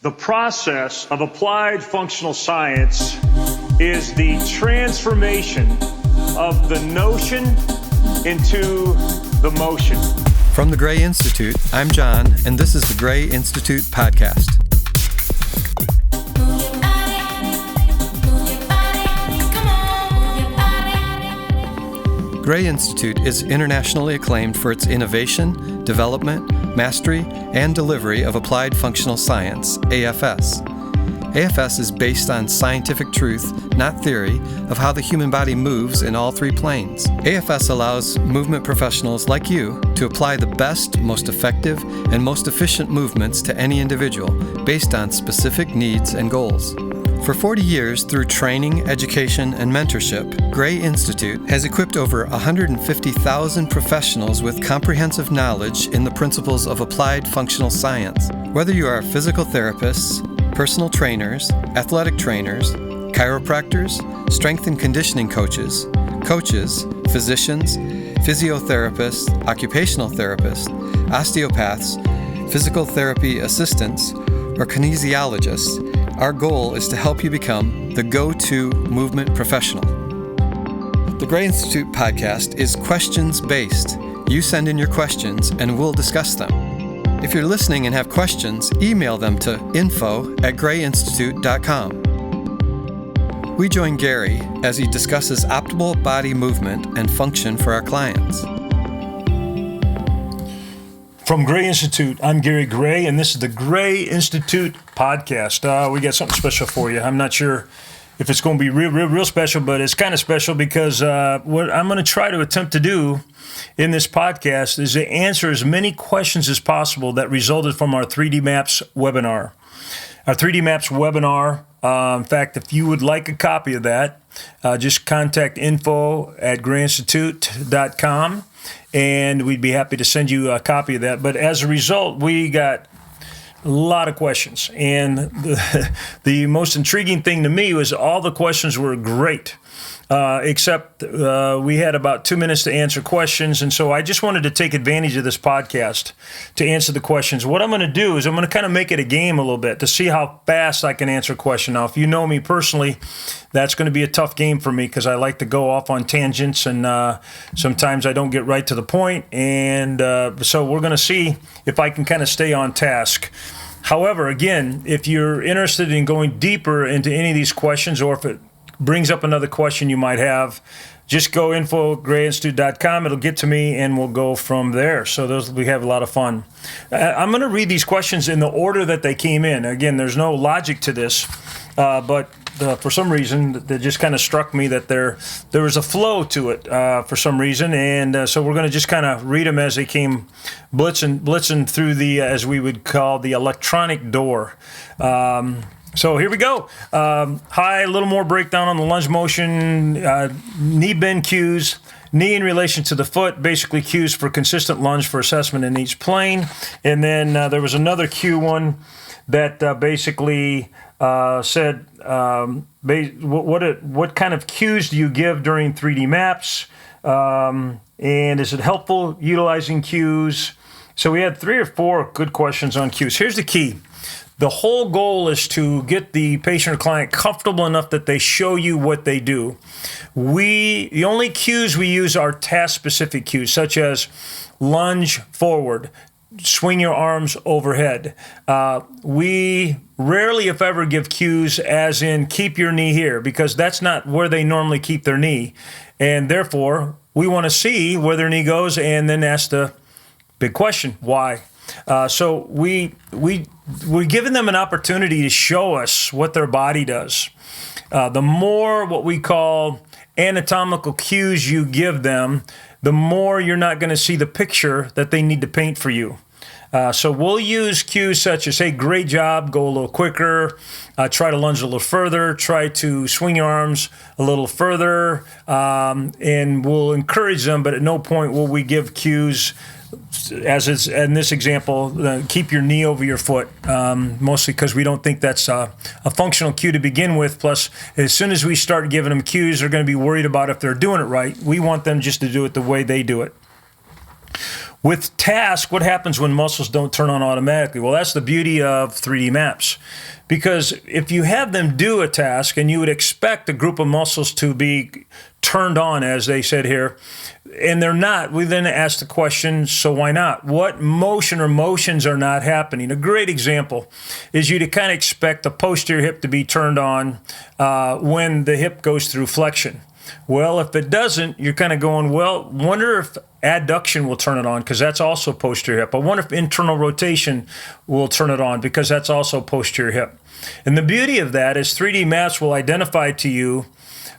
The process of applied functional science is the transformation of the notion into the motion. From the Gray Institute, I'm John, and this is the Gray Institute Podcast. Gray Institute is internationally acclaimed for its innovation, development, mastery, and delivery of applied functional science, AFS. AFS is based on scientific truth, not theory, of how the human body moves in all three planes. AFS allows movement professionals like you to apply the best, most effective, and most efficient movements to any individual based on specific needs and goals. For 40 years, through training, education, and mentorship, Gray Institute has equipped over 150,000 professionals with comprehensive knowledge in the principles of applied functional science. Whether you are physical therapists, personal trainers, athletic trainers, chiropractors, strength and conditioning coaches, physicians, physiotherapists, occupational therapists, osteopaths, physical therapy assistants, or kinesiologists, our goal is to help you become the go-to movement professional. The Gray Institute podcast is questions-based. You send in your questions and we'll discuss them. If you're listening and have questions, email them to info@grayinstitute.com. We join Gary as he discusses optimal body movement and function for our clients. From Gray Institute, I'm Gary Gray, and this is the Gray Institute podcast. We got something special for you. I'm not sure if it's going to be real special, but it's kind of special because what I'm going to try to attempt to do in this podcast is to answer as many questions as possible that resulted from our 3DMAPS webinar. Our 3DMAPS webinar, in fact, if you would like a copy of that, just contact info@grayinstitute.com. And we'd be happy to send you a copy of that. But as a result, we got a lot of questions. And the most intriguing thing to me was all the questions were great, except we had about 2 minutes to answer questions. And so I just wanted to take advantage of this podcast to answer the questions. What I'm going to do is I'm going to kind of make it a game a little bit to see how fast I can answer a question. Now, if you know me personally, that's going to be a tough game for me because I like to go off on tangents and sometimes I don't get right to the point. And so we're going to see if I can kind of stay on task. However, again, if you're interested in going deeper into any of these questions or if it brings up another question you might have, just go info@grayinstitute.com. It'll get to me, and we'll go from there. So we have a lot of fun. I'm going to read these questions in the order that they came in. Again, there's no logic to this, but for some reason, it just kind of struck me that there was a flow to it for some reason, and so we're going to just kind of read them as they came blitzing through the, as we would call, the electronic door. So here we go. Hi, a little more breakdown on the lunge motion, knee bend cues, knee in relation to the foot, basically cues for consistent lunge for assessment in each plane. And then there was another cue one that basically said, what kind of cues do you give during 3DMAPS? And is it helpful utilizing cues? So we had 3 or 4 good questions on cues. Here's the key. The whole goal is to get the patient or client comfortable enough that they show you what they do. The only cues we use are task-specific cues, such as lunge forward, swing your arms overhead. We rarely, if ever, give cues as in keep your knee here, because that's not where they normally keep their knee. And therefore, we want to see where their knee goes and then ask the big question, why? So we're giving them an opportunity to show us what their body does. The more what we call anatomical cues you give them, the more you're not going to see the picture that they need to paint for you. So we'll use cues such as, hey, great job, go a little quicker, try to lunge a little further, try to swing your arms a little further, and we'll encourage them, but at no point will we give cues as is in this example, keep your knee over your foot, mostly because we don't think that's a functional cue to begin with. Plus, as soon as we start giving them cues, they're going to be worried about if they're doing it right. We want them just to do it the way they do it. With task, what happens when muscles don't turn on automatically? Well, that's the beauty of 3D maps. Because if you have them do a task and you would expect a group of muscles to be turned on, as they said here, and they're not, we then ask the question, so why not? What motion or motions are not happening? A great example is you to kind of expect the posterior hip to be turned on when the hip goes through flexion. Well, if it doesn't, you're kind of going, well, wonder if adduction will turn it on, because that's also posterior hip. I wonder if internal rotation will turn it on, because that's also posterior hip. And the beauty of that is 3D maps will identify to you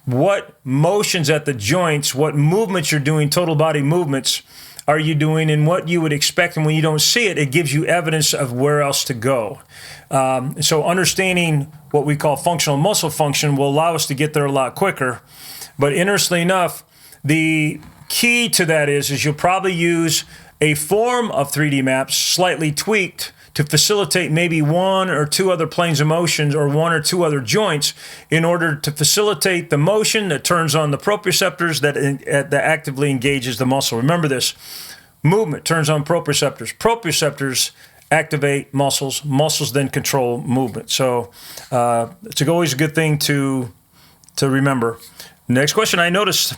what motions at the joints, what movements you're doing, total body movements are you doing, and what you would expect. And when you don't see it, it gives you evidence of where else to go. So understanding what we call functional muscle function will allow us to get there a lot quicker. But interestingly enough, the key to that is you'll probably use a form of 3D maps slightly tweaked to facilitate maybe one or two other planes of motion or one or two other joints in order to facilitate the motion that turns on the proprioceptors that actively engages the muscle. Remember this, movement turns on proprioceptors. Proprioceptors activate muscles. Muscles then control movement. So it's always a good thing to remember. Next question, I noticed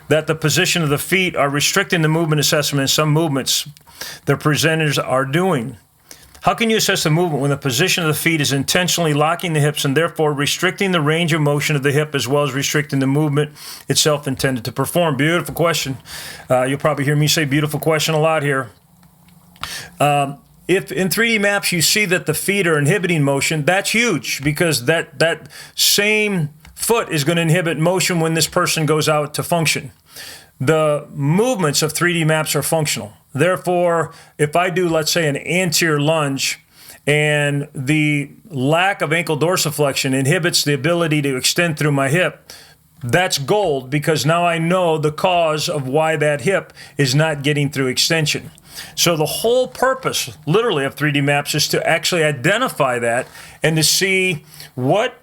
that the position of the feet are restricting the movement assessment in some movements the presenters are doing. How can you assess the movement when the position of the feet is intentionally locking the hips and therefore restricting the range of motion of the hip as well as restricting the movement itself intended to perform? Beautiful question. You'll probably hear me say beautiful question a lot here. If in 3D maps you see that the feet are inhibiting motion, that's huge, because that same foot is going to inhibit motion when this person goes out to function. The movements of 3D maps are functional. Therefore, if I do, let's say, an anterior lunge, and the lack of ankle dorsiflexion inhibits the ability to extend through my hip, that's gold, because now I know the cause of why that hip is not getting through extension. So the whole purpose, literally, of 3D maps is to actually identify that and to see what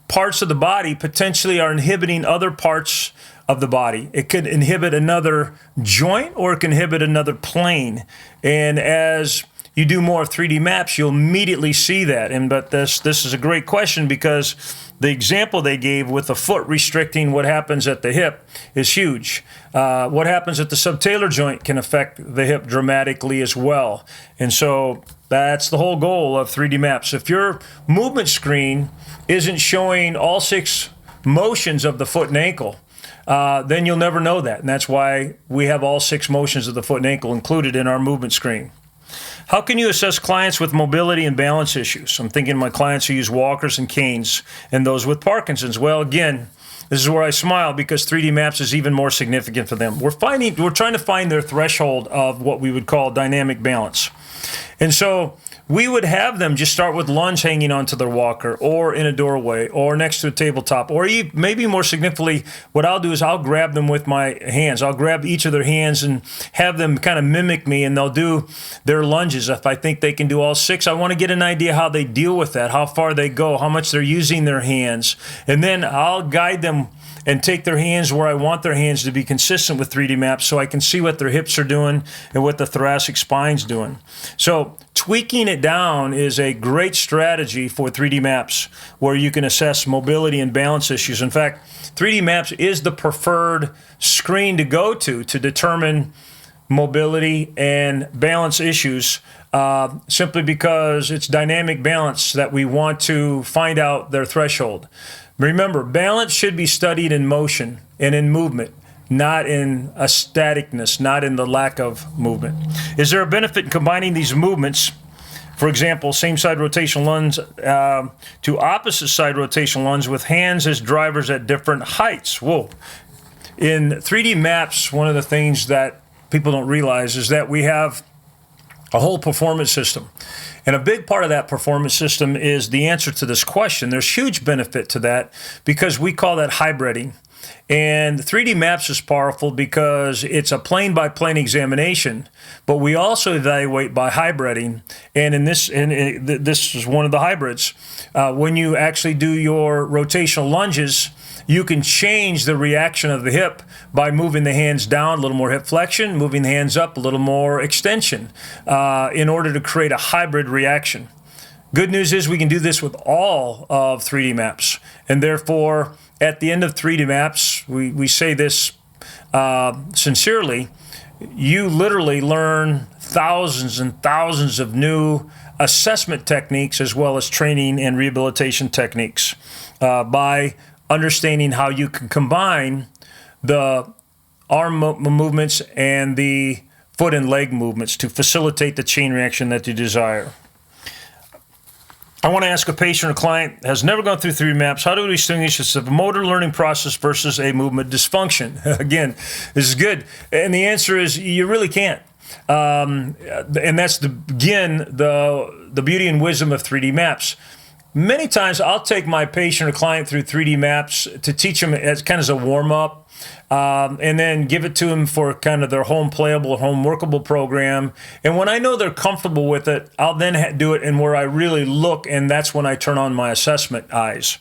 parts of the body potentially are inhibiting other parts of the body. It could inhibit another joint, or it can inhibit another plane. And as you do more 3D maps, you'll immediately see that. But this is a great question, because the example they gave with the foot restricting what happens at the hip is huge. What happens at the subtalar joint can affect the hip dramatically as well. And so that's the whole goal of 3D maps. If your movement screen isn't showing all 6 motions of the foot and ankle, then you'll never know that. And that's why we have all 6 motions of the foot and ankle included in our movement screen. How can you assess clients with mobility and balance issues? I'm thinking my clients who use walkers and canes and those with Parkinson's. Well, again, this is where I smile, because 3D maps is even more significant for them. We're trying to find their threshold of what we would call dynamic balance. And so we would have them just start with lunge hanging onto their walker, or in a doorway, or next to a tabletop, or maybe more significantly, what I'll do is I'll grab them with my hands. I'll grab each of their hands and have them kind of mimic me, and they'll do their lunges. If I think they can do all 6, I want to get an idea how they deal with that, how far they go, how much they're using their hands. And then I'll guide them and take their hands where I want their hands to be consistent with 3D maps, so I can see what their hips are doing and what the thoracic spine's doing. So tweaking it down is a great strategy for 3D maps, where you can assess mobility and balance issues. In fact, 3D maps is the preferred screen to go to determine mobility and balance issues, simply because it's dynamic balance that we want to find out their threshold. Remember, balance should be studied in motion and in movement, not in a staticness, not in the lack of movement. Is there a benefit in combining these movements, for example, same side rotational lunge to opposite side rotational lunge with hands as drivers at different heights? Whoa. In 3D maps, one of the things that people don't realize is that we have a whole performance system. And a big part of that performance system is the answer to this question. There's huge benefit to that, because we call that hybriding. And 3D MAPS is powerful because it's a plane-by-plane examination, but we also evaluate by hybriding. And this is one of the hybrids. When you actually do your rotational lunges, you can change the reaction of the hip by moving the hands down, a little more hip flexion, moving the hands up, a little more extension, in order to create a hybrid reaction. Good news is we can do this with all of 3D MAPS, and therefore, at the end of 3D MAPS, we say this sincerely, you literally learn thousands and thousands of new assessment techniques as well as training and rehabilitation techniques by understanding how you can combine the arm movements and the foot and leg movements to facilitate the chain reaction that you desire. I want to ask a patient or client that has never gone through 3D MAPS, how do we distinguish this of a motor learning process versus a movement dysfunction? Again, this is good. And the answer is you really can't. And that's, the beauty and wisdom of 3D MAPS. Many times I'll take my patient or client through 3D MAPS to teach them as kind of as a warm-up, and then give it to them for kind of their home playable, home workable program. And when I know they're comfortable with it, I'll then do it in where I really look, and that's when I turn on my assessment eyes.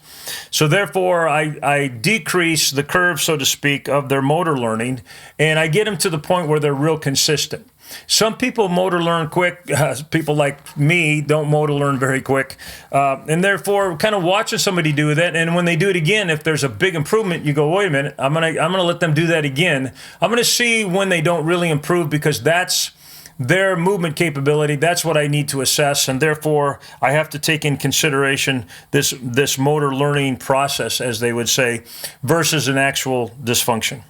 So therefore, I decrease the curve, so to speak, of their motor learning, and I get them to the point where they're real consistent. Some people motor learn quick. People like me don't motor learn very quick. And therefore, kind of watching somebody do that, and when they do it again, if there's a big improvement, you go, wait a minute, I'm gonna let them do that again. I'm gonna see when they don't really improve, because that's their movement capability. That's what I need to assess, and therefore, I have to take in consideration this motor learning process, as they would say, versus an actual dysfunction.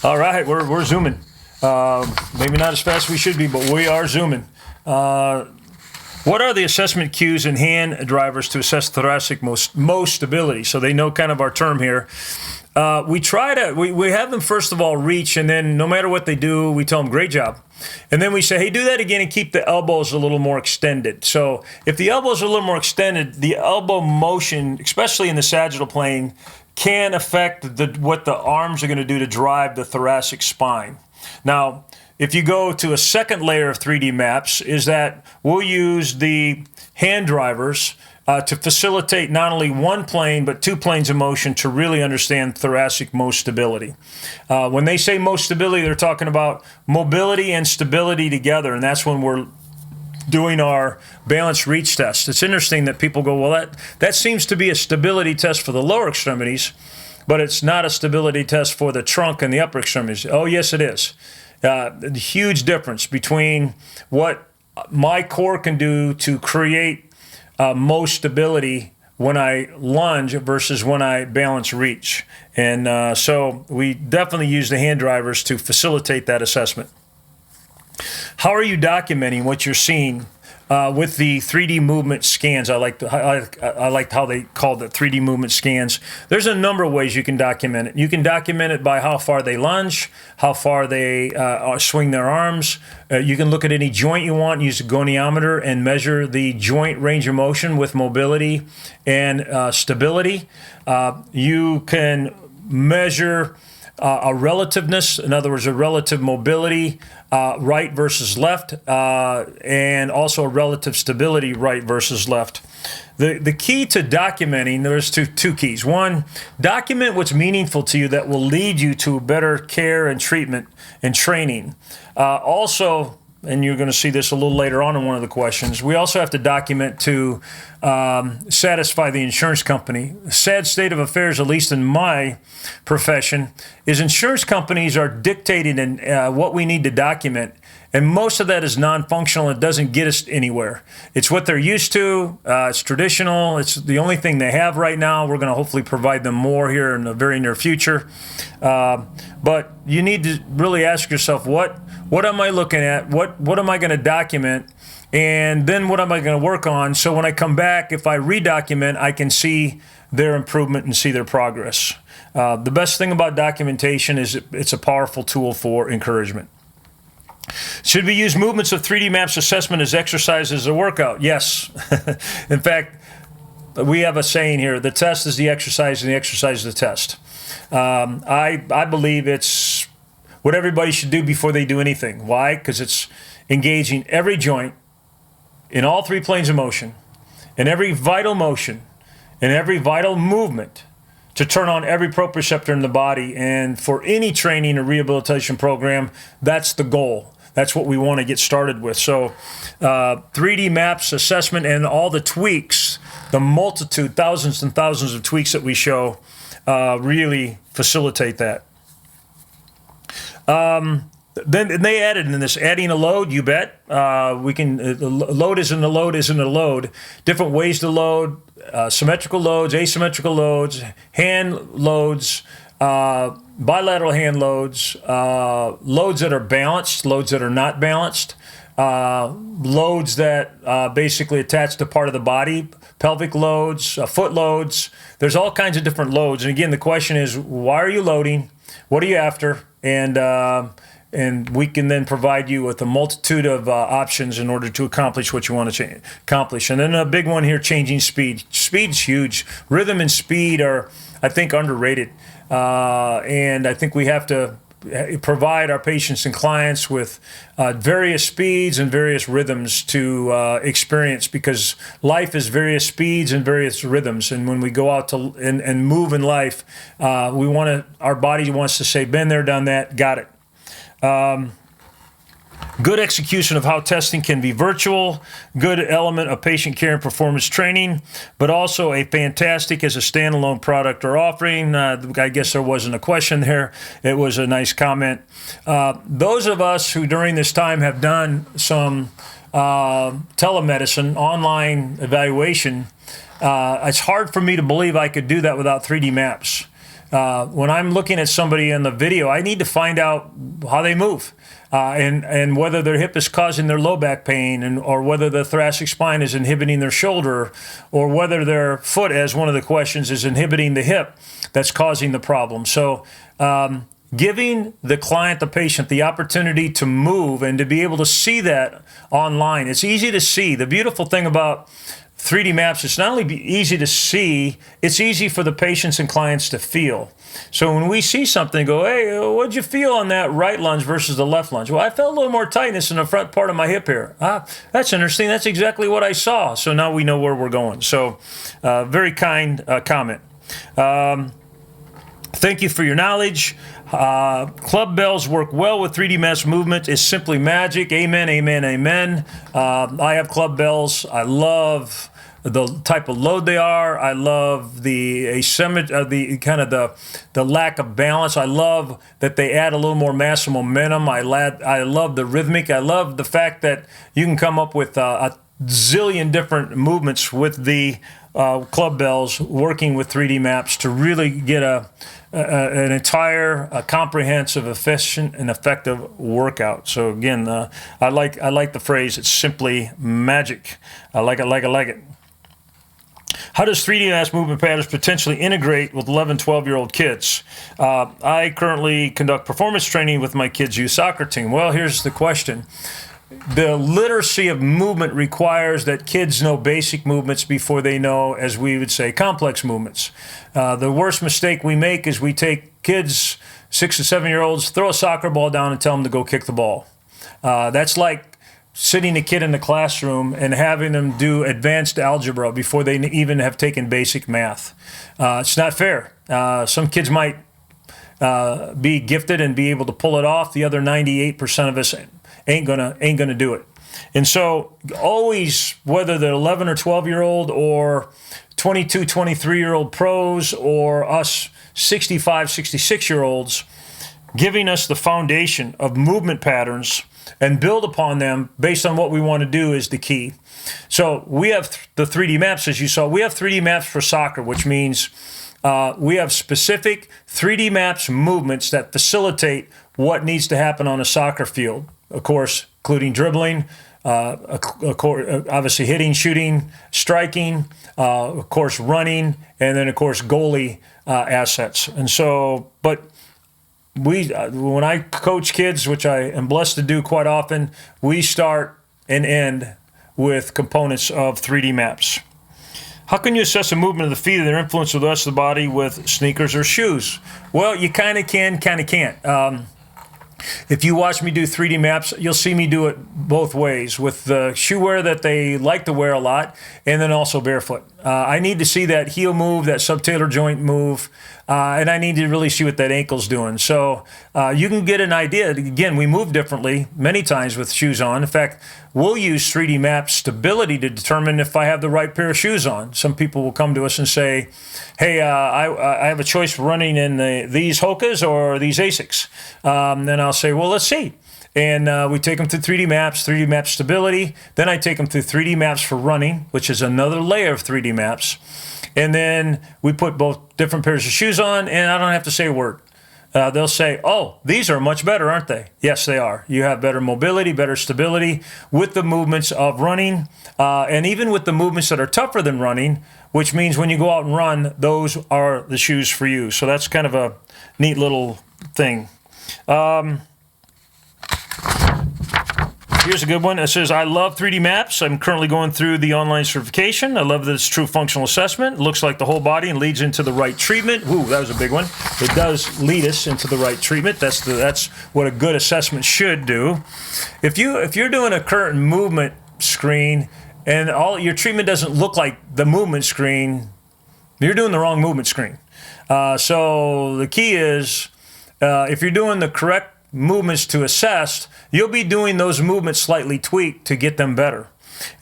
All right, we're zooming. Maybe not as fast as we should be, but we are zooming. What are the assessment cues and hand drivers to assess thoracic most stability? So they know kind of our term here. We have them first of all reach, and then no matter what they do, we tell them great job. And then we say, hey, do that again and keep the elbows a little more extended. So if the elbows are a little more extended, the elbow motion, especially in the sagittal plane, can affect what the arms are going to do to drive the thoracic spine. Now, if you go to a second layer of 3D MAPS, is that we'll use the hand drivers to facilitate not only one plane, but two planes of motion to really understand thoracic most stability. When they say most stability, they're talking about mobility and stability together, and that's when we're doing our balance reach test. It's interesting that people go, well, that seems to be a stability test for the lower extremities, but it's not a stability test for the trunk and the upper extremities. Oh, yes, it is. The huge difference between what my core can do to create most stability when I lunge versus when I balance reach. And so we definitely use the hand drivers to facilitate that assessment. How are you documenting what you're seeing with the 3D movement scans? I like how they called it 3D movement scans. There's a number of ways you can document it. You can document it by how far they lunge, how far they swing their arms. You can look at any joint you want, use a goniometer and measure the joint range of motion with mobility and stability. You can measure a relativeness, in other words, a relative mobility, right versus left, and also a relative stability, right versus left. The key to documenting, there's two keys. One, document what's meaningful to you that will lead you to better care and treatment and training. Also, and you're going to see this a little later on in one of the questions, we also have to document to satisfy the insurance company. The sad state of affairs, at least in my profession, is insurance companies are dictating what we need to document, and most of that is non-functional. It doesn't get us anywhere. It's what they're used to. It's traditional. It's the only thing they have right now. We're going to hopefully provide them more here in the very near future. But you need to really ask yourself, what am I looking at? What am I going to document? And then what am I going to work on? So when I come back, if I redocument, I can see their improvement and see their progress. The best thing about documentation is it's a powerful tool for encouragement. Should we use movements of 3D MAPS assessment as exercise as a workout? Yes. In fact, we have a saying here: the test is the exercise, and the exercise is the test. I believe it's what everybody should do before they do anything. Why? Because it's engaging every joint in all three planes of motion, in every vital motion, in every vital movement, to turn on every proprioceptor in the body. And for any training or rehabilitation program, that's the goal. That's what we want to get started with. So 3DMAPS assessment and all the tweaks, the multitude, thousands and thousands of tweaks that we show, really facilitate that. Then they added in this, adding a load, you bet. We can, load isn't a load isn't a load. Different ways to load, symmetrical loads, asymmetrical loads, hand loads, bilateral hand loads, loads that are balanced, loads that are not balanced, loads that basically attach to part of the body, pelvic loads, foot loads. There's all kinds of different loads. And again, the question is, why are you loading? What are you after? And we can then provide you with a multitude of options in order to accomplish what you want to accomplish. And then a big one here, changing speed. Speed's huge. Rhythm and speed are, I think, underrated. And I think we have to provide our patients and clients with various speeds and various rhythms to experience, because life is various speeds and various rhythms. And when we go out to and move in life, our body wants to say, been there, done that, got it. Good execution of how testing can be virtual, good element of patient care and performance training, but also a fantastic as a standalone product or offering. I guess there wasn't a question there. It was a nice comment. Those of us who during this time have done some telemedicine, online evaluation, it's hard for me to believe I could do that without 3DMAPS. When I'm looking at somebody in the video, I need to find out how they move, and whether their hip is causing their low back pain, or whether the thoracic spine is inhibiting their shoulder, or whether their foot, as one of the questions, is inhibiting the hip that's causing the problem. So giving the client, the patient, the opportunity to move and to be able to see that online. It's easy to see. The beautiful thing about 3DMAPS, it's not only easy to see, it's easy for the patients and clients to feel. So when we see something, go, hey, what'd you feel on that right lunge versus the left lunge? Well, I felt a little more tightness in the front part of my hip here. That's interesting. That's exactly what I saw. So now we know where we're going. So very kind comment. Thank you for your knowledge. Club bells work well with 3DMAPS movement. Is simply magic. Amen, amen, amen. I have club bells. I love the type of load they are. I love the asymmetry, the lack of balance. I love that they add a little more mass and momentum. I love the rhythmic. I love the fact that you can come up with a zillion different movements with the club bells working with 3DMAPS to really get an entire, comprehensive, efficient, and effective workout. So again, I like the phrase. It's simply magic. I like it. How does 3DMAPS movement patterns potentially integrate with 11, 12-year-old kids? I currently conduct performance training with my kids' youth soccer team. Well, here's the question. The literacy of movement requires that kids know basic movements before they know, as we would say, complex movements. The worst mistake we make is we take kids, 6 and 7-year-olds, throw a soccer ball down and tell them to go kick the ball. That's like sitting a kid in the classroom and having them do advanced algebra before they even have taken basic math. It's not fair. Some kids might be gifted and be able to pull it off. The other 98% of us ain't gonna do it. And so always, whether they're 11 or 12-year-old or 22, 23-year-old pros or us 65, 66-year-olds, giving us the foundation of movement patterns and build upon them based on what we want to do is the key. So we have the 3DMAPS, as you saw. We have 3DMAPS for soccer, which means we have specific 3DMAPS movements that facilitate what needs to happen on a soccer field. Of course, including dribbling, obviously hitting, shooting, striking, of course running, and then of course goalie assets. And so, but when I coach kids, which I am blessed to do quite often, we start and end with components of 3DMAPS. How can you assess the movement of the feet and their influence with the rest of the body with sneakers or shoes? Well, you kind of can, kind of can't. If you watch me do 3D maps, you'll see me do it both ways, with the shoe wear that they like to wear a lot, and then also barefoot. I need to see that heel move, that subtalar joint move, and I need to really see what that ankle's doing. So you can get an idea. Again, we move differently many times with shoes on. In fact, we'll use 3D map stability to determine if I have the right pair of shoes on. Some people will come to us and say, hey, I have a choice for running in these Hokas or these Asics. Then I'll say, well, let's see. And we take them through 3D maps, 3D map stability. Then I take them through 3D maps for running, which is another layer of 3D maps. And then we put both different pairs of shoes on, and I don't have to say a word. They'll say, oh, these are much better, aren't they? Yes, they are. You have better mobility, better stability with the movements of running, and even with the movements that are tougher than running, which means when you go out and run, those are the shoes for you. So that's kind of a neat little thing. Here's a good one. It says, I love 3D maps. I'm currently going through the online certification. I love that it's true functional assessment. It looks like the whole body and leads into the right treatment. Ooh, that was a big one. It does lead us into the right treatment. That's what a good assessment should do. If you're doing a current movement screen and all your treatment doesn't look like the movement screen, you're doing the wrong movement screen. So the key is, if you're doing the correct movements to assess, you'll be doing those movements slightly tweaked to get them better.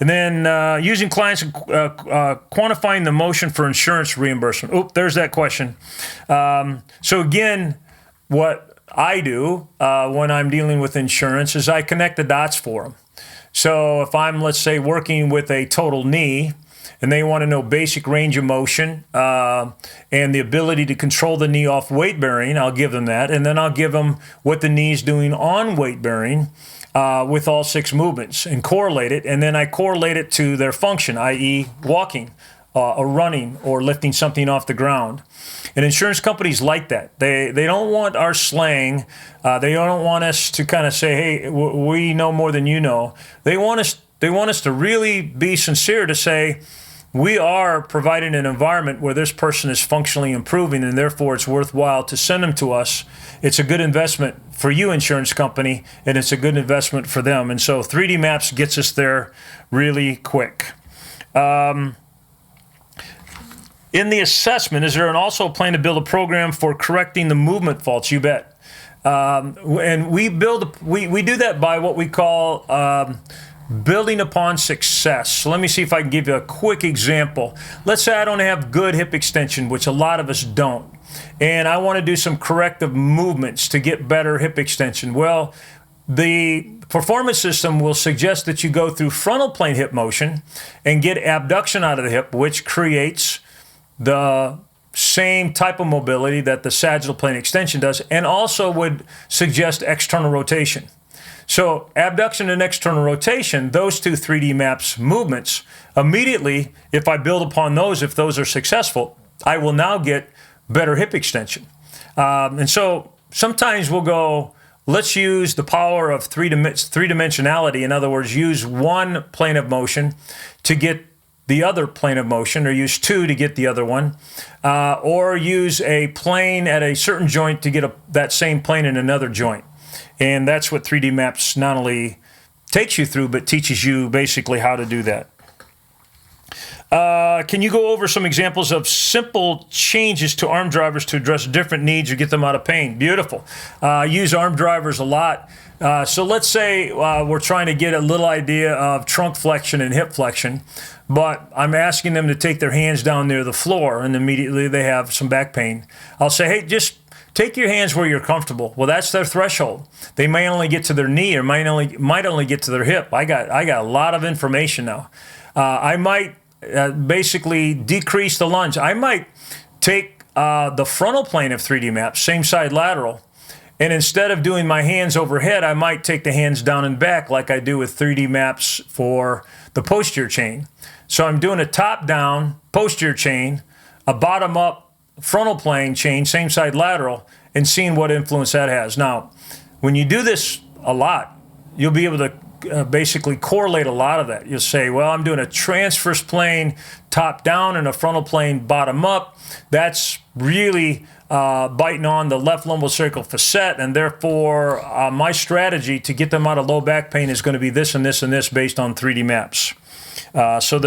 And then using clients and quantifying the motion for insurance reimbursement. Oh, there's that question. So again, what I do when I'm dealing with insurance is I connect the dots for them. So if I'm, let's say, working with a total knee, and they want to know basic range of motion and the ability to control the knee off weight bearing, I'll give them that. And then I'll give them what the knee's doing on weight bearing with all 6 movements and correlate it. And then I correlate it to their function, i.e. walking or running or lifting something off the ground. And insurance companies like that. They don't want our slang. They don't want us to kind of say, hey, we know more than you know. They want us to really be sincere to say, we are providing an environment where this person is functionally improving, and therefore it's worthwhile to send them to us. It's a good investment for you, insurance company, and it's a good investment for them. And so 3D Maps gets us there really quick. In the assessment, is there also a plan to build a program for correcting the movement faults? You bet. And we do that by what we call building upon success. So let me see if I can give you a quick example. Let's say I don't have good hip extension, which a lot of us don't, and I want to do some corrective movements to get better hip extension. Well, the performance system will suggest that you go through frontal plane hip motion and get abduction out of the hip, which creates the same type of mobility that the sagittal plane extension does, and also would suggest external rotation. So abduction and external rotation, those two 3D maps movements, immediately, if I build upon those, if those are successful, I will now get better hip extension. And so sometimes we'll go, let's use the power of three-dimensionality. In other words, use one plane of motion to get the other plane of motion, or use 2 to get the other one, or use a plane at a certain joint to get that same plane in another joint. And that's what 3D Maps not only takes you through, but teaches you basically how to do that. Can you go over some examples of simple changes to arm drivers to address different needs or get them out of pain? Beautiful. I use arm drivers a lot. So let's say we're trying to get a little idea of trunk flexion and hip flexion, but I'm asking them to take their hands down near the floor, and immediately they have some back pain. I'll say, hey, just take your hands where you're comfortable. Well, that's their threshold. They may only get to their knee or might only get to their hip. I got a lot of information now. I might basically decrease the lunge. I might take the frontal plane of 3D Maps, same side lateral, and instead of doing my hands overhead, I might take the hands down and back like I do with 3D Maps for the posterior chain. So I'm doing a top-down posterior chain, a bottom-up frontal plane chain, same side lateral, and seeing what influence that has. Now, when you do this a lot, you'll be able to basically correlate a lot of that. You'll say, well, I'm doing a transverse plane top down and a frontal plane bottom up. That's really biting on the left lumbocervical facet, and therefore my strategy to get them out of low back pain is going to be this and this and this based on 3D maps. So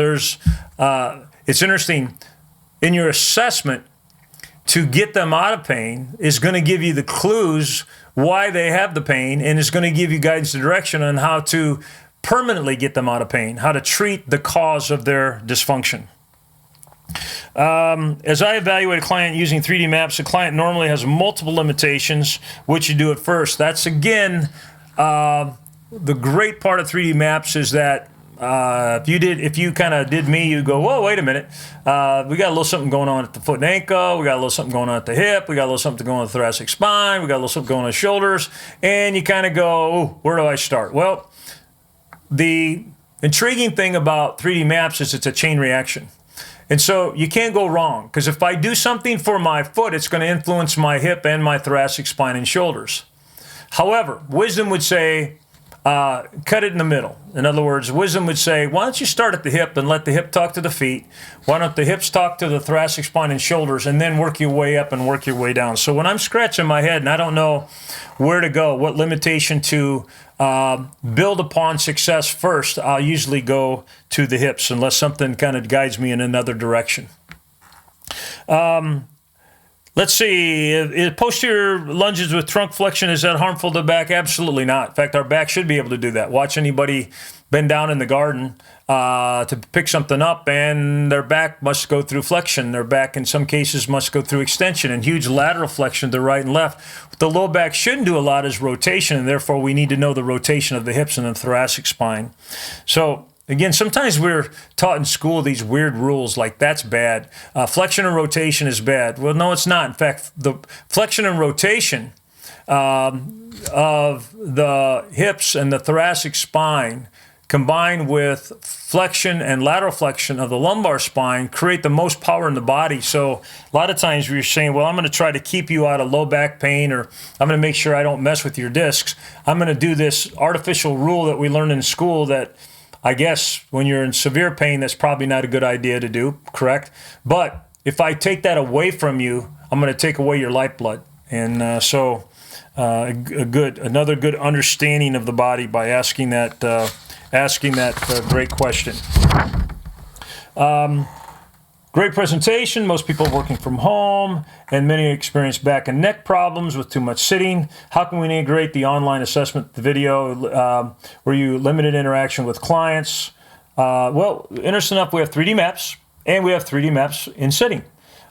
it's interesting, in your assessment, to get them out of pain is going to give you the clues why they have the pain, and is going to give you guidance and direction on how to permanently get them out of pain, how to treat the cause of their dysfunction. As I evaluate a client using 3D maps, the client normally has multiple limitations, which you do at first. That's, again, the great part of 3D maps is that if you kind of did me, you go, whoa, wait a minute. We got a little something going on at the foot and ankle. We got a little something going on at the hip. We got a little something going on the thoracic spine. We got a little something going on the shoulders. And you kind of go, ooh, where do I start? Well, the intriguing thing about 3D maps is it's a chain reaction. And so you can't go wrong, because if I do something for my foot, it's going to influence my hip and my thoracic spine and shoulders. However, wisdom would say, cut it in the middle. In other words, wisdom would say, why don't you start at the hip and let the hip talk to the feet? Why don't the hips talk to the thoracic spine and shoulders, and then work your way up and work your way down? So when I'm scratching my head and I don't know where to go, what limitation to build upon success first, I'll usually go to the hips unless something kind of guides me in another direction. Let's see, posterior lunges with trunk flexion, is that harmful to the back? Absolutely not. In fact, our back should be able to do that. Watch anybody bend down in the garden to pick something up, and their back must go through flexion. Their back, in some cases, must go through extension and huge lateral flexion to the right and left. What the low back shouldn't do a lot is rotation, and therefore we need to know the rotation of the hips and the thoracic spine. So, again, sometimes we're taught in school these weird rules like that's bad. Flexion and rotation is bad. Well, no, it's not. In fact, the flexion and rotation of the hips and the thoracic spine combined with flexion and lateral flexion of the lumbar spine create the most power in the body. So a lot of times we're saying, well, I'm going to try to keep you out of low back pain, or I'm going to make sure I don't mess with your discs. I'm going to do this artificial rule that we learned in school that I guess when you're in severe pain, that's probably not a good idea to do, correct? But if I take that away from you, I'm going to take away your lifeblood. And another good understanding of the body by asking that great question. Great presentation. Most people are working from home, and many experience back and neck problems with too much sitting. How can we integrate the online assessment, the video, where you limited interaction with clients? Well, interesting enough, we have 3D maps, and we have 3D maps in sitting.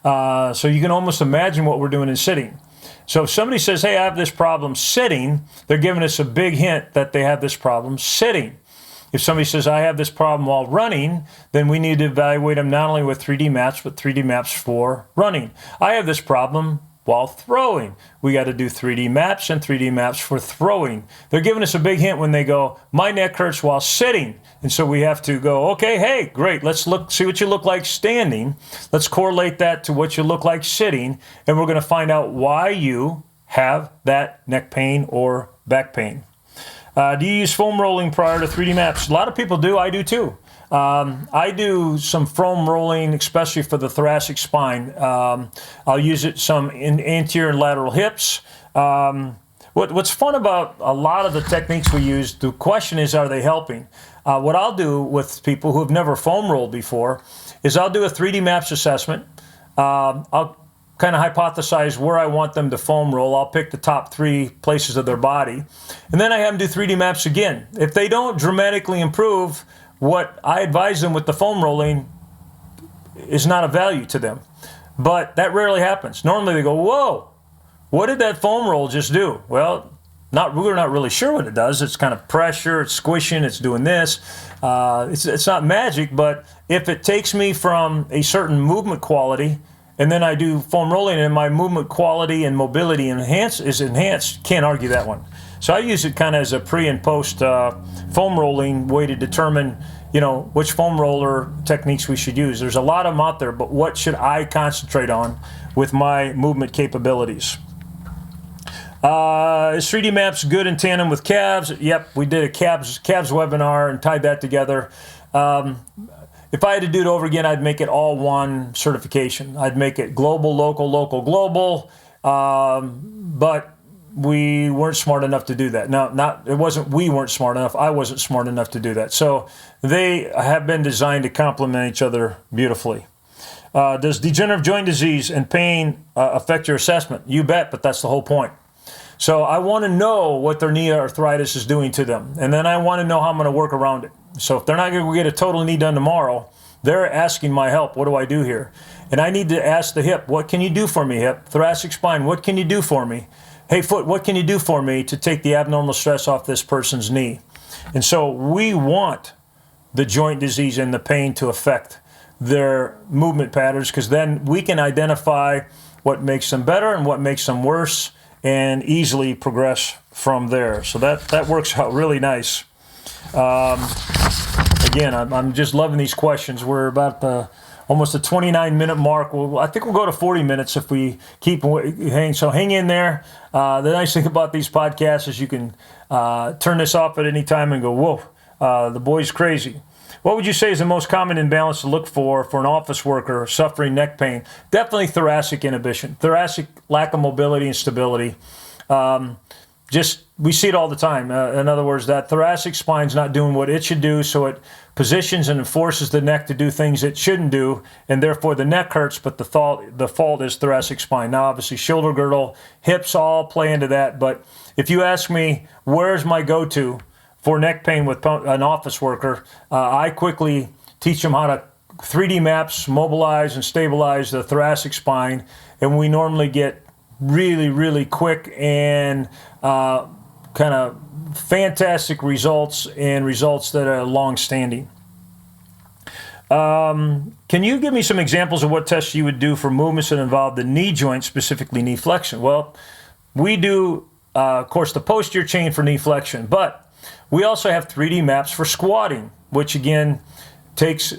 So you can almost imagine what we're doing in sitting. So if somebody says, hey, I have this problem sitting, they're giving us a big hint that they have this problem sitting. If somebody says, I have this problem while running, then we need to evaluate them not only with 3D maps, but 3D maps for running. I have this problem while throwing. We got to do 3D maps and 3D maps for throwing. They're giving us a big hint when they go, my neck hurts while sitting. And so we have to go, okay, hey, great, let's see what you look like standing. Let's correlate that to what you look like sitting, and we're going to find out why you have that neck pain or back pain. Do you use foam rolling prior to 3D maps? A lot of people do. I do too. I do some foam rolling, especially for the thoracic spine. I'll use it some in anterior and lateral hips. What's fun about a lot of the techniques we use, the question is, are they helping? What I'll do with people who have never foam rolled before is I'll do a 3D maps assessment. I'll kind of hypothesize where I want them to foam roll. I'll pick the top 3 places of their body. And then I have them do 3D maps again. If they don't dramatically improve, what I advise them with the foam rolling is not of value to them. But that rarely happens. Normally they go, whoa, what did that foam roll just do? Well, we're not really sure what it does. It's kind of pressure, it's squishing, it's doing this. It's not magic, but if it takes me from a certain movement quality, and then I do foam rolling, and my movement quality and mobility is enhanced, can't argue that one. So I use it kind of as a pre and post foam rolling way to determine, which foam roller techniques we should use. There's a lot of them out there, but what should I concentrate on with my movement capabilities? Is 3DMAPS good in tandem with CABS? Yep, we did a CABS webinar and tied that together. If I had to do it over again, I'd make it all one certification. I'd make it global, local, local, global. But we weren't smart enough to do that. It wasn't we weren't smart enough. I wasn't smart enough to do that. So they have been designed to complement each other beautifully. Does degenerative joint disease and pain affect your assessment? You bet, but that's the whole point. So I want to know what their knee arthritis is doing to them. And then I want to know how I'm going to work around it. So if they're not going to get a total knee done tomorrow, they're asking my help. What do I do here? And I need to ask the hip, what can you do for me, hip? Thoracic spine, what can you do for me? Hey, foot, what can you do for me to take the abnormal stress off this person's knee? And so we want the joint disease and the pain to affect their movement patterns, because then we can identify what makes them better and what makes them worse and easily progress from there. So that works out really nice. Again, I'm just loving these questions. We're about almost a 29-minute mark. I think we'll go to 40 minutes if we keep hanging. So hang in there. The nice thing about these podcasts is you can turn this off at any time and go, whoa, the boy's crazy. What would you say is the most common imbalance to look for an office worker suffering neck pain? Definitely thoracic inhibition, thoracic lack of mobility and stability. We see it all the time. In other words, that thoracic spine's not doing what it should do, so it positions and forces the neck to do things it shouldn't do, and therefore the neck hurts, but the fault is thoracic spine. Now, obviously, shoulder girdle, hips all play into that, but if you ask me, where's my go-to for neck pain with an office worker, I quickly teach them how to 3DMAPS, mobilize and stabilize the thoracic spine, and we normally get really, really quick and kind of fantastic results, and results that are long-standing. Can you give me some examples of what tests you would do for movements that involve the knee joint, specifically knee flexion? Well, we do, of course, the posterior chain for knee flexion, but we also have 3DMAPS for squatting, which again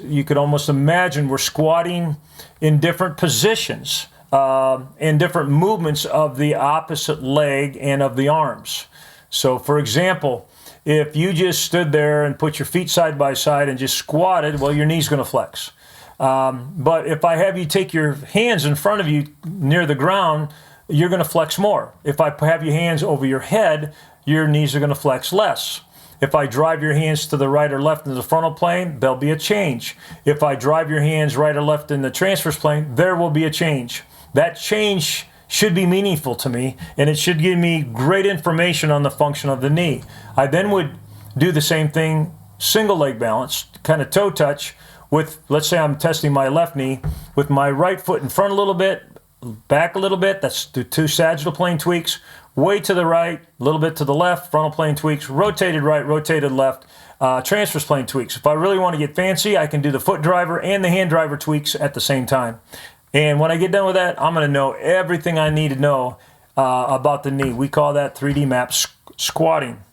you could almost imagine we're squatting in different positions and different movements of the opposite leg and of the arms. So for example, if you just stood there and put your feet side by side and just squatted, well, your knee's going to flex. But if I have you take your hands in front of you near the ground, you're going to flex more. If I have your hands over your head, your knees are going to flex less. If I drive your hands to the right or left in the frontal plane, there'll be a change. If I drive your hands right or left in the transverse plane, there will be a change. That change should be meaningful to me, and it should give me great information on the function of the knee. I then would do the same thing, single leg balance, kind of toe touch with, let's say I'm testing my left knee, with my right foot in front a little bit, back a little bit, that's the two sagittal plane tweaks, way to the right, a little bit to the left, frontal plane tweaks, rotated right, rotated left, transverse plane tweaks. If I really want to get fancy, I can do the foot driver and the hand driver tweaks at the same time. And when I get done with that, I'm going to know everything I need to know about the knee. We call that 3DMAPS squatting.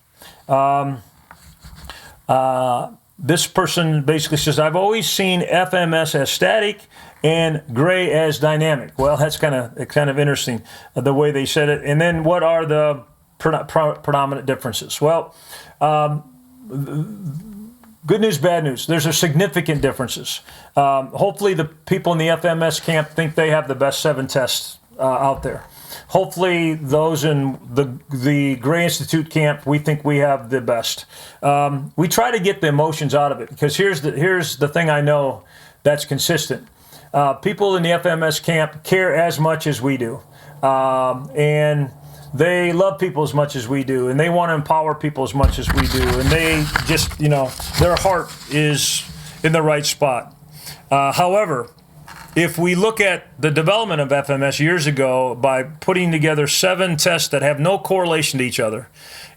This person basically says, I've always seen FMS as static and gray as dynamic. Well, that's kind of interesting, the way they said it. And then what are the predominant differences? Well, good news, bad news. There's a significant differences. Hopefully the people in the FMS camp think they have the best 7 tests out there. Hopefully those in the Gray Institute camp, we think we have the best. We try to get the emotions out of it, because here's the thing I know that's consistent. People in the FMS camp care as much as we do. And they love people as much as we do, and they want to empower people as much as we do, and they just, their heart is in the right spot. However, if we look at the development of FMS years ago by putting together 7 tests that have no correlation to each other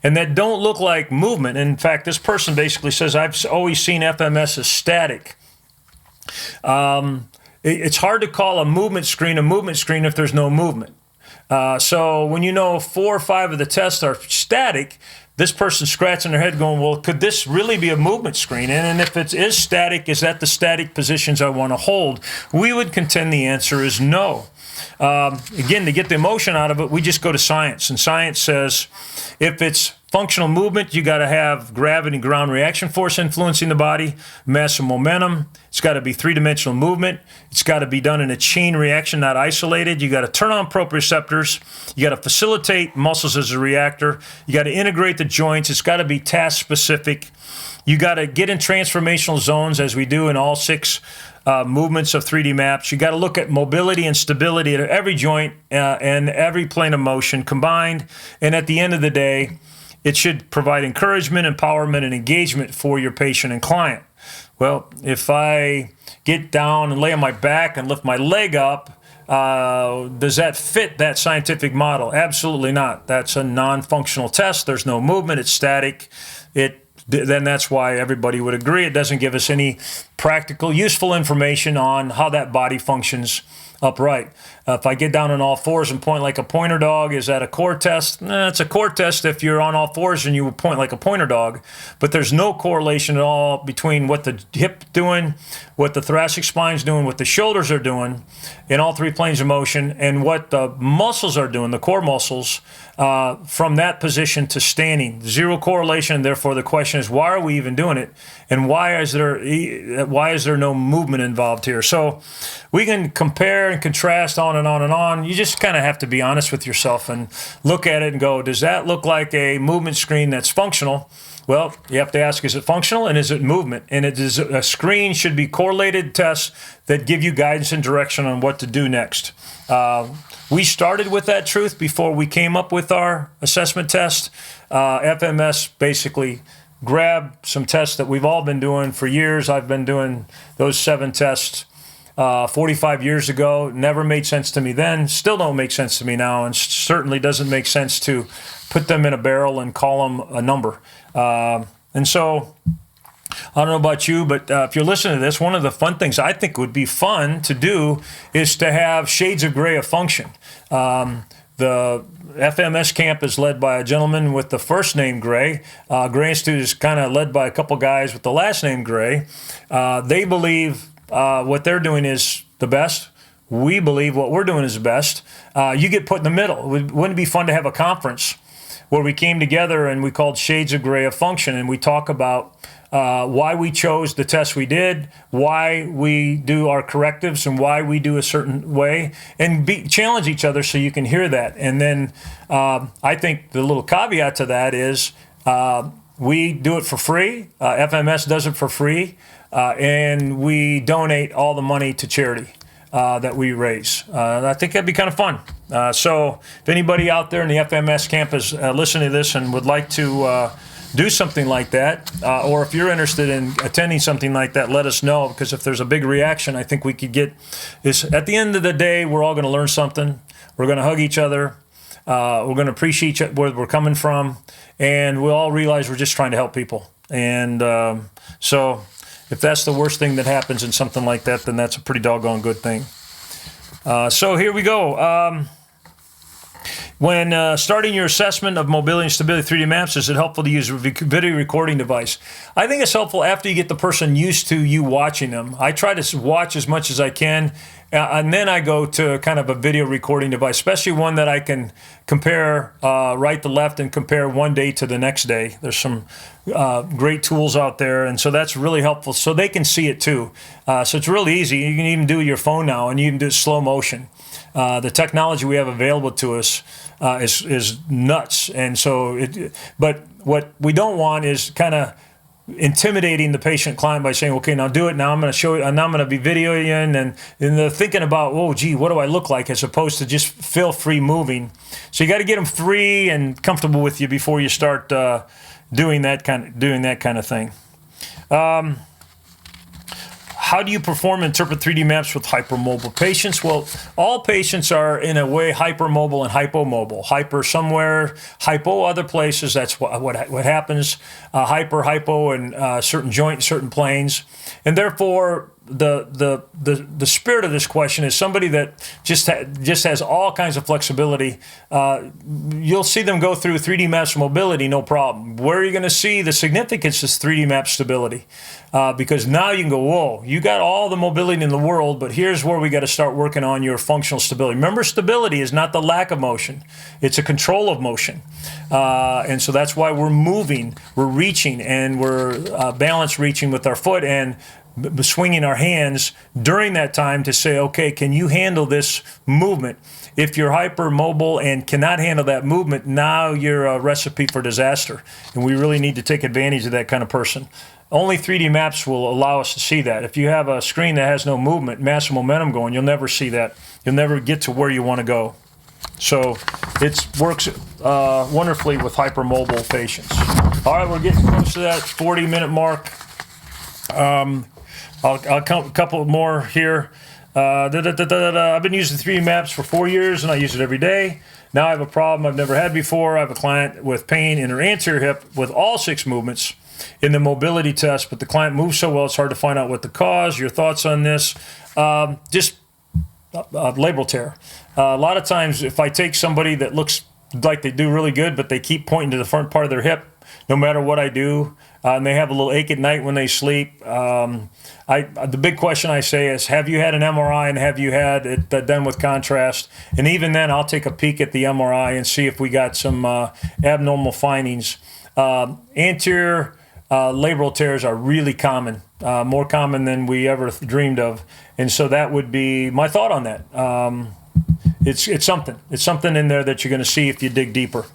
and that don't look like movement, in fact, this person basically says, I've always seen FMS as static. It's hard to call a movement screen if there's no movement. So when 4 or 5 of the tests are static, this person's scratching their head going, well, could this really be a movement screen? And if it is static, is that the static positions I want to hold? We would contend the answer is no. Again, to get the emotion out of it, we just go to science. And science says if it's functional movement, you got to have gravity and ground reaction force influencing the body, mass and momentum. It's got to be three-dimensional movement. It's got to be done in a chain reaction, not isolated. You got to turn on proprioceptors. You got to facilitate muscles as a reactor. You got to integrate the joints. It's got to be task-specific. You got to get in transformational zones, as we do in all 6 movements of 3DMAPS. You got to look at mobility and stability at every joint and every plane of motion combined. And at the end of the day, it should provide encouragement, empowerment, and engagement for your patient and client. Well, if I get down and lay on my back and lift my leg up, does that fit that scientific model? Absolutely not. That's a non-functional test. There's no movement. It's static. Then that's why everybody would agree. It doesn't give us any practical, useful information on how that body functions upright. If I get down on all fours and point like a pointer dog, is that a core test? It's a core test if you're on all fours and you point like a pointer dog, but there's no correlation at all between what the hip doing, what the thoracic spine's doing, what the shoulders are doing in all 3 planes of motion, and what the muscles are doing, the core muscles, from that position to standing. Zero correlation, therefore the question is, why are we even doing it? And why is there no movement involved here? So we can compare and contrast on and on and on. You just kind of have to be honest with yourself and look at it and go, does that look like a movement screen that's functional? Well, you have to ask, is it functional and is it movement? And a screen should be correlated tests that give you guidance and direction on what to do next. We started with that truth before we came up with our assessment test. FMS basically grabbed some tests that we've all been doing for years. I've been doing those 7 tests 45 years ago. Never made sense to me then, still don't make sense to me now, and certainly doesn't make sense to put them in a barrel and call them a number. And so I don't know about you, but if you're listening to this, one of the fun things I think would be fun to do is to have shades of gray of function. The FMS camp is led by a gentleman with the first name Gray. Gray Institute is kind of led by a couple guys with the last name Gray. They believe what they're doing is the best. We believe what we're doing is the best. You get put in the middle. Wouldn't it be fun to have a conference where we came together and we called Shades of Gray of Function, and we talk about why we chose the test we did, why we do our correctives, and why we do a certain way, and challenge each other so you can hear that. And then I think the little caveat to that is we do it for free. FMS does it for free, and we donate all the money to charity that we raise. I think that'd be kind of fun. So if anybody out there in the FMS camp is listening to this and would like to do something like that, or if you're interested in attending something like that, let us know, because if there's a big reaction, I think we could get this. At the end of the day, we're all going to learn something. We're going to hug each other. We're going to appreciate where we're coming from, and we'll all realize we're just trying to help people. And so if that's the worst thing that happens in something like that, then that's a pretty doggone good thing. So here we go. When starting your assessment of mobility and stability 3DMAPS, is it helpful to use a video recording device? I think it's helpful after you get the person used to you watching them. I try to watch as much as I can, and then I go to kind of a video recording device, especially one that I can compare right to left and compare one day to the next day. There's some great tools out there, and so that's really helpful so they can see it too. So it's really easy. You can even do your phone now, and you can do slow motion. The technology we have available to us is nuts, and so but what we don't want is kind of intimidating the patient client by saying, okay, now do it, now I'm going to show you, and now I'm going to be videoing you, and they're thinking about, oh gee, what do I look like, as opposed to just feel free moving. So you got to get them free and comfortable with you before you start doing that kind of thing. How do you perform and interpret 3DMAPS with hypermobile patients? Well, all patients are in a way hypermobile and hypomobile. Hyper somewhere, hypo other places. That's what happens. Hypo in certain joint, certain planes, and therefore the spirit of this question is somebody that just has all kinds of flexibility. You'll see them go through 3DMAPS mobility, no problem. Where are you going to see the significance is 3DMAPS stability, because now you can go, whoa, you got all the mobility in the world, but here's where we got to start working on your functional stability. Remember, stability is not the lack of motion; it's a control of motion, and so that's why we're moving, we're reaching, and we're balance reaching with our foot and swinging our hands during that time to say, okay, can you handle this movement? If you're hypermobile and cannot handle that movement, now you're a recipe for disaster. And we really need to take advantage of that kind of person. Only 3DMAPS will allow us to see that. If you have a screen that has no movement, mass and momentum going, you'll never see that. You'll never get to where you want to go. So it works wonderfully with hypermobile patients. All right, we're getting close to that 40-minute mark. I'll count a couple more here. I've been using 3DMAPS for 4 years, and I use it every day. Now I have a problem I've never had before. I have a client with pain in her anterior hip with all 6 movements in the mobility test, but the client moves so well it's hard to find out what the cause. Your thoughts on this? Just labral tear. A lot of times if I take somebody that looks like they do really good, but they keep pointing to the front part of their hip, no matter what I do, and they have a little ache at night when they sleep. The big question I say is, have you had an MRI and have you had it done with contrast? And even then, I'll take a peek at the MRI and see if we got some abnormal findings. Anterior labral tears are really common, more common than we ever dreamed of. And so that would be my thought on that. It's something. It's something in there that you're going to see if you dig deeper.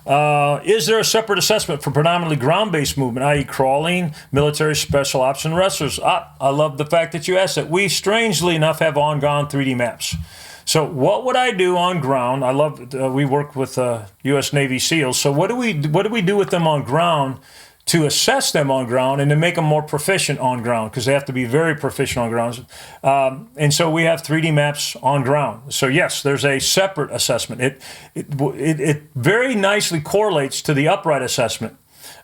Is there a separate assessment for predominantly ground-based movement, i.e. crawling, military, special ops, and wrestlers? I love the fact that you asked that. We, strangely enough, have on-ground 3DMAPS. So what would I do on ground? I love, we work with U.S. Navy SEALs. So what do we do with them on ground to assess them on ground and to make them more proficient on ground, because they have to be very proficient on ground. And so we have 3DMAPS on ground. So yes, there's a separate assessment. It very nicely correlates to the upright assessment.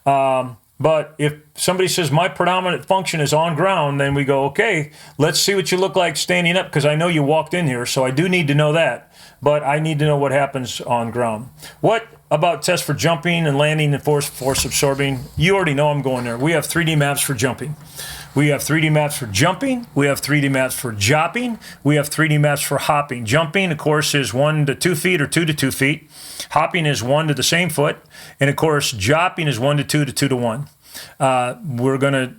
But if somebody says my predominant function is on ground, then we go, okay, let's see what you look like standing up, because I know you walked in here, so I do need to know that. But I need to know what happens on ground. What about tests for jumping and landing and force absorbing? You already know I'm going there. We have 3DMAPS for jumping. We have 3DMAPS for jumping. We have 3DMAPS for jopping. We have 3DMAPS for hopping. Jumping, of course, is 1 to 2 feet or 2 to 2 feet. Hopping is 1 to the same foot. And, of course, jopping is 1 to 2 to 2 to 1. We're going to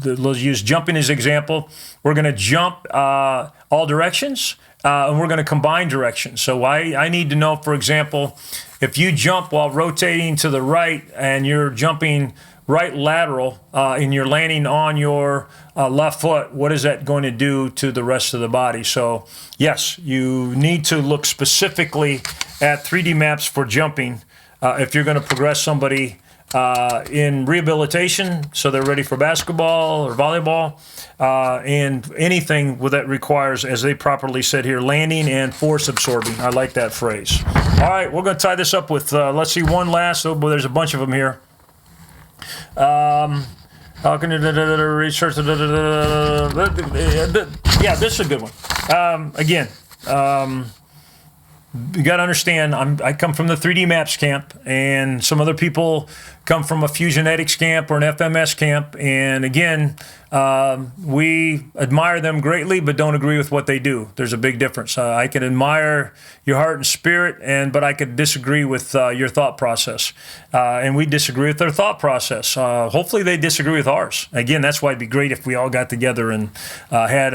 let's use jumping as an example. We're going to jump all directions, and we're going to combine directions. So I need to know, for example, if you jump while rotating to the right and you're jumping right lateral and you're landing on your left foot, what is that going to do to the rest of the body? So yes, you need to look specifically at 3DMAPS for jumping if you're going to progress somebody in rehabilitation, so they're ready for basketball or volleyball, and anything that requires, as they properly said here, landing and force absorbing. I like that phrase. All right, we're going to tie this up with, let's see, one last. Oh, boy, there's a bunch of them here. How can you research? Yeah, this is a good one. Again, you got to understand, I come from the 3DMAPS camp, and some other people come from a Fusionetics camp or an FMS camp. And again, we admire them greatly, but don't agree with what they do. There's a big difference. I can admire your heart and spirit, but I could disagree with your thought process. And we disagree with their thought process. Hopefully they disagree with ours. Again, that's why it'd be great if we all got together and had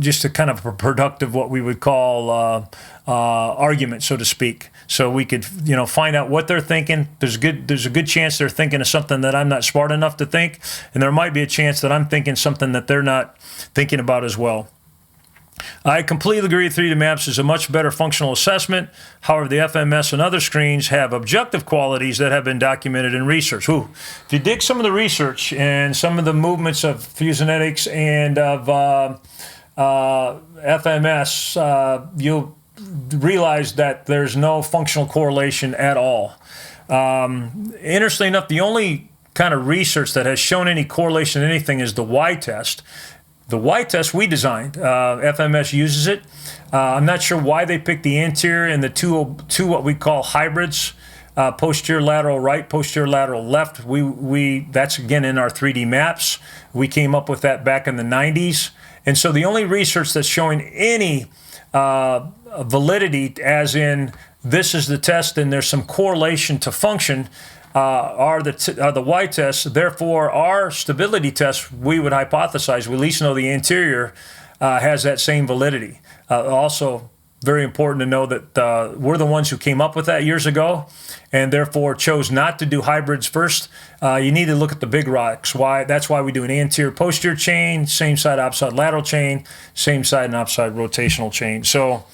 just a kind of a productive, what we would call argument, so to speak. So we could, find out what they're thinking. There's a good chance they're thinking of something that I'm not smart enough to think, and there might be a chance that I'm thinking something that they're not thinking about as well. I completely agree 3DMAPS is a much better functional assessment. However, the FMS and other screens have objective qualities that have been documented in research. Ooh. If you dig some of the research and some of the movements of Fusionetics and of FMS, you'll realize that there's no functional correlation at all. Interestingly enough, the only kind of research that has shown any correlation to anything is the Y test. The Y test we designed. FMS uses it. I'm not sure why they picked the anterior and the two what we call hybrids. Posterior lateral right, posterior lateral left. We that's again in our 3D maps. We came up with that back in the 90s. And so the only research that's showing any validity, as in this is the test and there's some correlation to function, are the Y tests. Therefore, our stability test, we would hypothesize, we at least know the anterior has that same validity. Also, very important to know that we're the ones who came up with that years ago, and therefore chose not to do hybrids first. You need to look at the big rocks. Why? That's why we do an anterior posterior chain, same side outside lateral chain, same side and outside rotational chain. So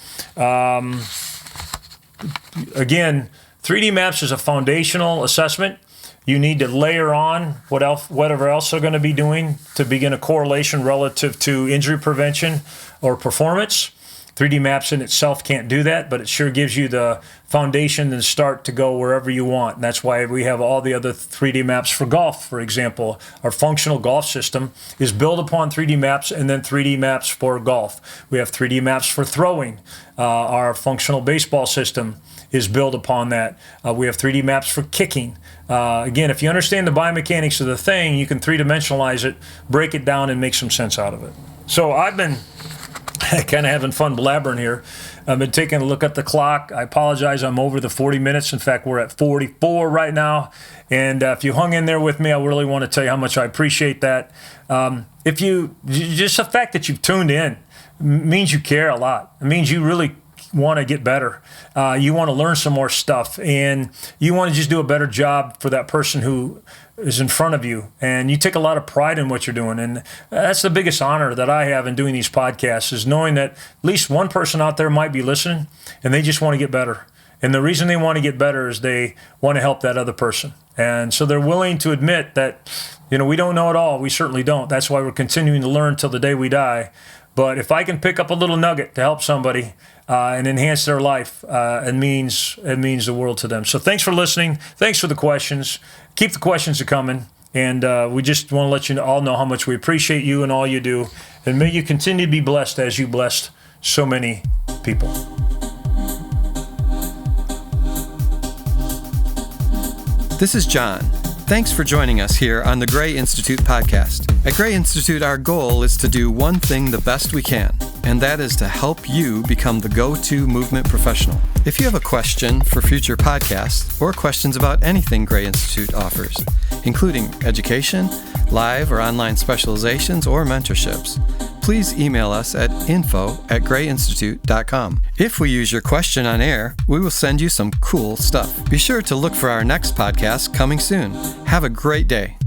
again, 3D maps is a foundational assessment. You need to layer on whatever else they're going to be doing to begin a correlation relative to injury prevention or performance. 3D maps in itself can't do that, but it sure gives you the foundation and start to go wherever you want. And that's why we have all the other 3D maps for golf, for example. Our functional golf system is built upon 3D maps and then 3D maps for golf. We have 3D maps for throwing. Our functional baseball system is built upon that. We have 3D maps for kicking. Again, if you understand the biomechanics of the thing, you can three-dimensionalize it, break it down, and make some sense out of it. So I've been kind of having fun blabbering here. I've been taking a look at the clock. I apologize, I'm over the 40 minutes. In fact, we're at 44 right now. And if you hung in there with me, I really want to tell you how much I appreciate that. Just the fact that you've tuned in means you care a lot. It means you really want to get better. You want to learn some more stuff, and you want to just do a better job for that person who is in front of you, and you take a lot of pride in what you're doing. And that's the biggest honor that I have in doing these podcasts, is knowing that at least one person out there might be listening and they just want to get better. And the reason they want to get better is they want to help that other person. And so they're willing to admit that, we don't know it all. We certainly don't. That's why we're continuing to learn till the day we die. But if I can pick up a little nugget to help somebody and enhance their life, it means the world to them. So thanks for listening. Thanks for the questions. Keep the questions coming. And we just want to let you all know how much we appreciate you and all you do. And may you continue to be blessed as you blessed so many people. This is John. Thanks for joining us here on the Gray Institute podcast. At Gray Institute, our goal is to do one thing the best we can, and that is to help you become the go-to movement professional. If you have a question for future podcasts or questions about anything Gray Institute offers, including education, live or online specializations, or mentorships, please email us at info@grayinstitute.com. If we use your question on air, we will send you some cool stuff. Be sure to look for our next podcast coming soon. Have a great day.